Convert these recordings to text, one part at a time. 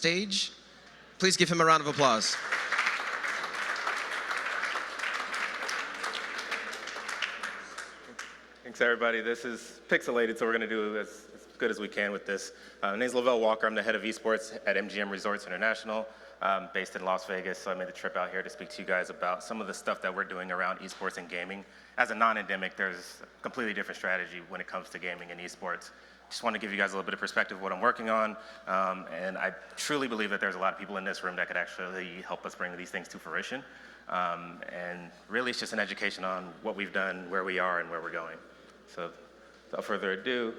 stage. Please give him a round of applause. Thanks, everybody. This is pixelated, so we're going to do as good as we can with this. My name's Lovell Walker. I'm the head of esports at MGM Resorts International, based in Las Vegas. So I made the trip out here to speak to you guys about some of the stuff that we're doing around esports and gaming. As a non-endemic, there's a completely different strategy when it comes to gaming and esports. Just want to give you guys a little bit of perspective of what I'm working on, and I truly believe that there's a lot of people in this room that could actually help us bring these things to fruition. And really, it's just an education on what we've done, where we are, and where we're going. So, without further ado,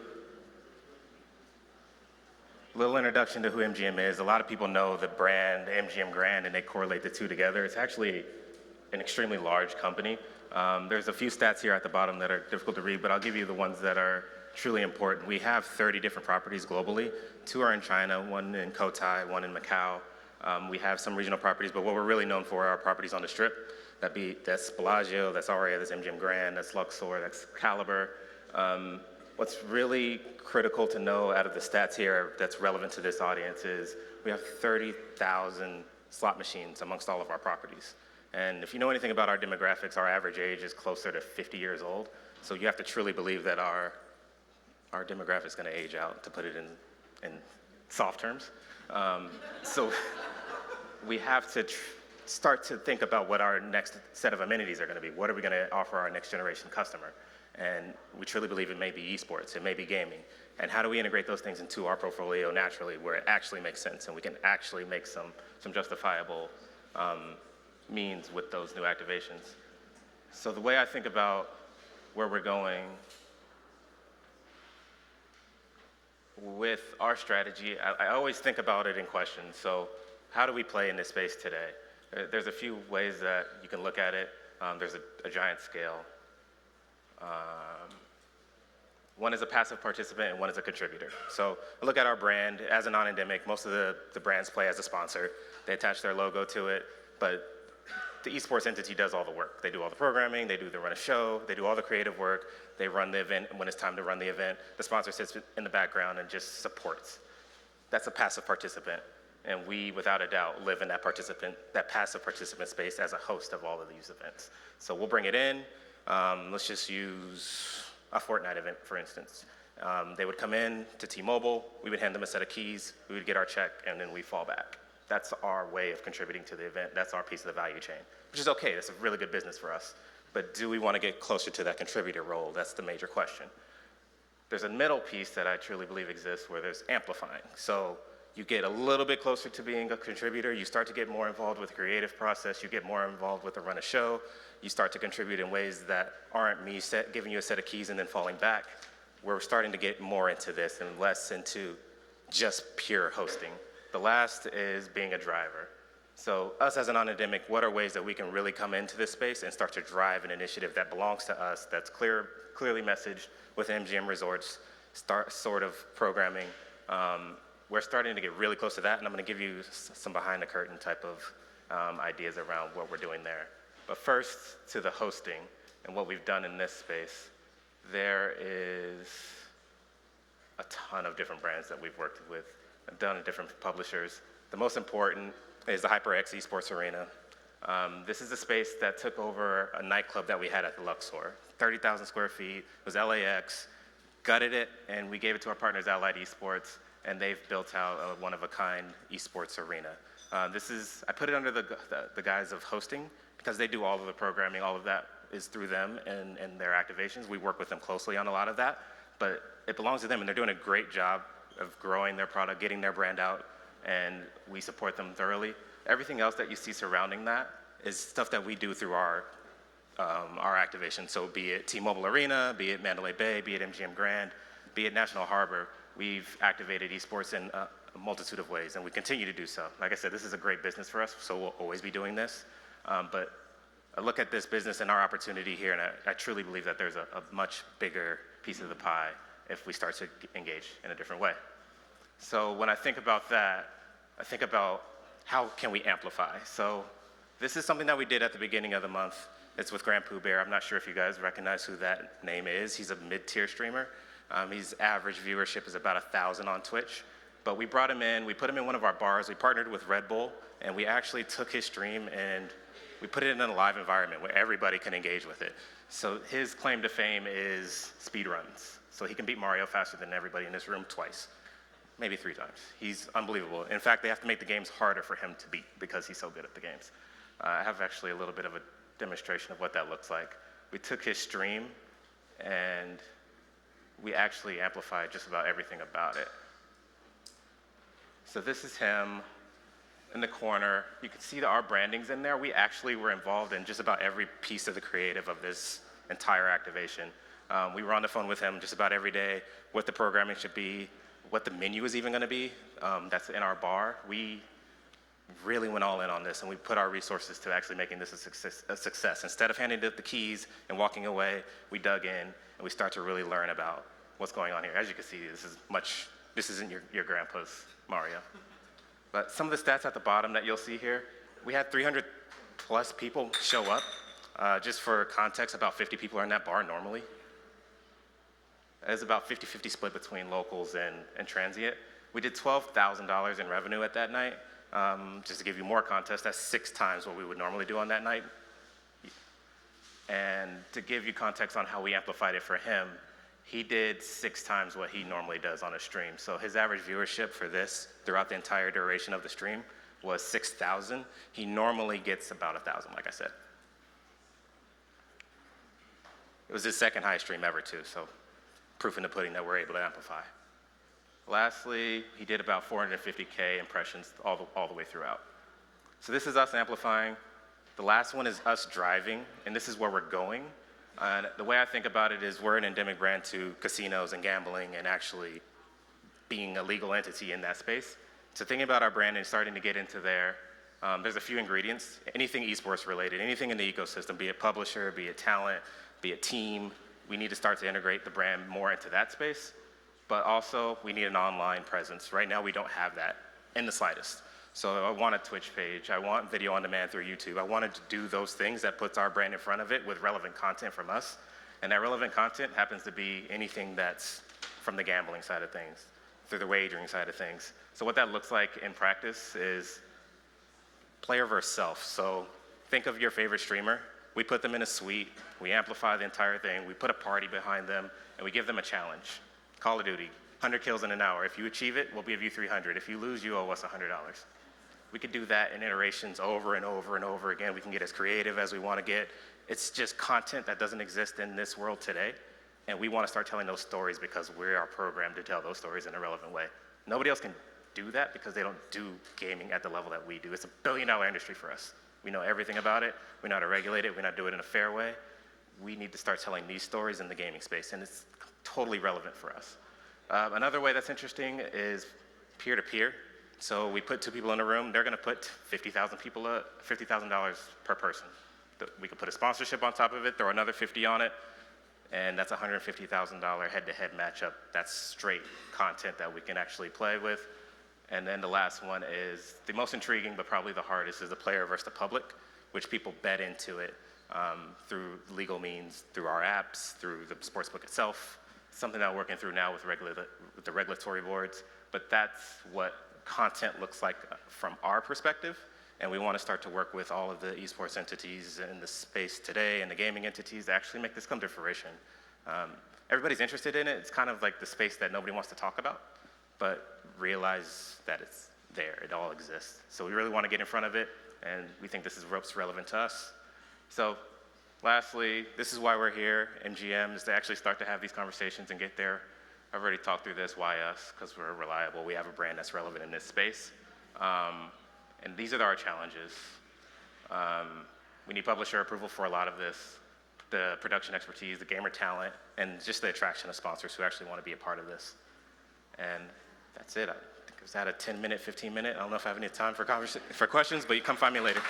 a little introduction to who MGM is. A lot of people know the brand MGM Grand, and they correlate the two together. It's actually an extremely large company. There's a few stats here at the bottom that are difficult to read, but I'll give you the ones that are truly important. We have 30 different properties globally. 2 are in China, 1 in Cotai, 1 in Macau. We have some regional properties, but what we're really known for are our properties on the Strip. That's Bellagio, that's Aria, that's MGM Grand, that's Luxor, that's Caliber. What's really critical to know out of the stats here that's relevant to this audience is we have 30,000 slot machines amongst all of our properties. And if you know anything about our demographics, our average age is closer to 50 years old. So you have to truly believe that our demographic is going to age out, to put it in soft terms. So we have to start to think about what our next set of amenities are going to be. What are we going to offer our next generation customer? And we truly believe it may be esports, it may be gaming. And how do we integrate those things into our portfolio naturally where it actually makes sense and we can actually make some justifiable means with those new activations? So the way I think about where we're going with our strategy, I always think about it in questions. So how do we play in this space today? There's a few ways that you can look at it. There's a giant scale. One is a passive participant and one is a contributor. So look at our brand. As a non-endemic, most of the brands play as a sponsor. They attach their logo to it, but the esports entity does all the work. They do all the programming, they run a show, they do all the creative work, they run the event when it's time to run the event. The sponsor sits in the background and just supports. That's a passive participant. And we, without a doubt, live in that passive participant space as a host of all of these events. So we'll bring it in. Let's just use a Fortnite event, for instance. They would come in to T-Mobile, we would hand them a set of keys, we would get our check, and then we fall back. That's our way of contributing to the event. That's our piece of the value chain, which is okay. That's a really good business for us. But do we want to get closer to that contributor role? That's the major question. There's a middle piece that I truly believe exists where there's amplifying. So you get a little bit closer to being a contributor. You start to get more involved with the creative process. You get more involved with the run of show. You start to contribute in ways that aren't me giving you a set of keys and then falling back. We're starting to get more into this and less into just pure hosting. The last is being a driver. So us as a non-endemic, what are ways that we can really come into this space and start to drive an initiative that belongs to us, that's clearly messaged with MGM Resorts, sort of programming. We're starting to get really close to that, and I'm going to give you some behind the curtain type of ideas around what we're doing there. But first, to the hosting and what we've done in this space, there is a ton of different brands that we've worked with, done at different publishers. The most important is the HyperX Esports Arena. This is a space that took over a nightclub that we had at the Luxor. 30,000 square feet, it was LAX, gutted it, and we gave it to our partners, Allied Esports, and they've built out a one-of-a-kind esports arena. I put it under the guise of hosting because they do all of the programming, all of that is through them and their activations. We work with them closely on a lot of that, but it belongs to them, and they're doing a great job of growing their product, getting their brand out, and we support them thoroughly. Everything else that you see surrounding that is stuff that we do through our activation. So be it T-Mobile Arena, be it Mandalay Bay, be it MGM Grand, be it National Harbor, we've activated esports in a multitude of ways, and we continue to do so. Like I said, this is a great business for us, so we'll always be doing this. But I look at this business and our opportunity here, and I truly believe that there's a much bigger piece of the pie if we start to engage in a different way. So when I think about that, I think about how can we amplify. So this is something that we did at the beginning of the month. It's with Grand Pooh Bear. I'm not sure if you guys recognize who that name is. He's a mid-tier streamer. His average viewership is about 1,000 on Twitch. But we brought him in, we put him in one of our bars, we partnered with Red Bull, and we actually took his stream and we put it in a live environment where everybody can engage with it. So his claim to fame is speed runs. So he can beat Mario faster than everybody in this room twice, maybe 3 times. He's unbelievable. In fact, they have to make the games harder for him to beat because he's so good at the games. I have actually a little bit of a demonstration of what that looks like. We took his stream and we actually amplified just about everything about it. So this is him in the corner. You can see that our branding's in there. We actually were involved in just about every piece of the creative of this entire activation. We were on the phone with him just about every day, what the programming should be, what the menu is even gonna be. That's in our bar. We really went all in on this, and we put our resources to actually making this a success. Instead of handing the keys and walking away, we dug in, and we start to really learn about what's going on here. As you can see, this isn't your grandpa's Mario. But some of the stats at the bottom that you'll see here, we had 300 plus people show up. Just for context, about 50 people are in that bar normally. It's about 50-50 split between locals and transient. We did $12,000 in revenue at that night. Just to give you more context, that's 6 times what we would normally do on that night. And to give you context on how we amplified it for him, he did 6 times what he normally does on a stream. So his average viewership for this throughout the entire duration of the stream was 6,000. He normally gets about 1,000, like I said. It was his second highest stream ever too, so proof in the pudding that we're able to amplify. Lastly, he did about 450K impressions all the way throughout. So this is us amplifying. The last one is us driving, and this is where we're going. And the way I think about it is we're an endemic brand to casinos and gambling and actually being a legal entity in that space. So thinking about our brand and starting to get into there, there's a few ingredients. Anything esports related, anything in the ecosystem, be it publisher, be it talent, be it team, we need to start to integrate the brand more into that space. But also, we need an online presence. Right now, we don't have that in the slightest. So I want a Twitch page. I want video on demand through YouTube. I wanted to do those things that puts our brand in front of it with relevant content from us. And that relevant content happens to be anything that's from the gambling side of things, through the wagering side of things. So what that looks like in practice is player versus self. So think of your favorite streamer. We put them in a suite. We amplify the entire thing. We put a party behind them, and we give them a challenge. Call of Duty, 100 kills in an hour. If you achieve it, we'll give you 300. If you lose, you owe us $100. We could do that in iterations over and over and over again. We can get as creative as we want to get. It's just content that doesn't exist in this world today, and we want to start telling those stories because we are programmed to tell those stories in a relevant way. Nobody else can do that because they don't do gaming at the level that we do. It's a billion-dollar industry for us. We know everything about it. We know how to regulate it. We know how to do it in a fair way. We need to start telling these stories in the gaming space, and it's totally relevant for us. Another way that's interesting is peer-to-peer. So we put 2 people in a room. They're going to put $50,000 per person. We could put a sponsorship on top of it, throw another 50 on it, and that's a $150,000 head-to-head matchup. That's straight content that we can actually play with. And then the last one is the most intriguing, but probably the hardest, is the player versus the public, which people bet into it through legal means, through our apps, through the sportsbook itself. Something that we're working through now with the regulatory boards. But that's what content looks like from our perspective. And we want to start to work with all of the esports entities in the space today and the gaming entities to actually make this come to fruition. Everybody's interested in it. It's kind of like the space that nobody wants to talk about, but realize that it's there. It all exists. So we really want to get in front of it, and we think this is what's relevant to us. So lastly, this is why we're here, MGM, is to actually start to have these conversations and get there. I've already talked through this, why us? Because we're reliable. We have a brand that's relevant in this space. And these are our challenges. We need publisher approval for a lot of this, the production expertise, the gamer talent, and just the attraction of sponsors who actually want to be a part of this. And that's it. I think it was at a 10-minute, 15-minute. I don't know if I have any time for questions, but you come find me later.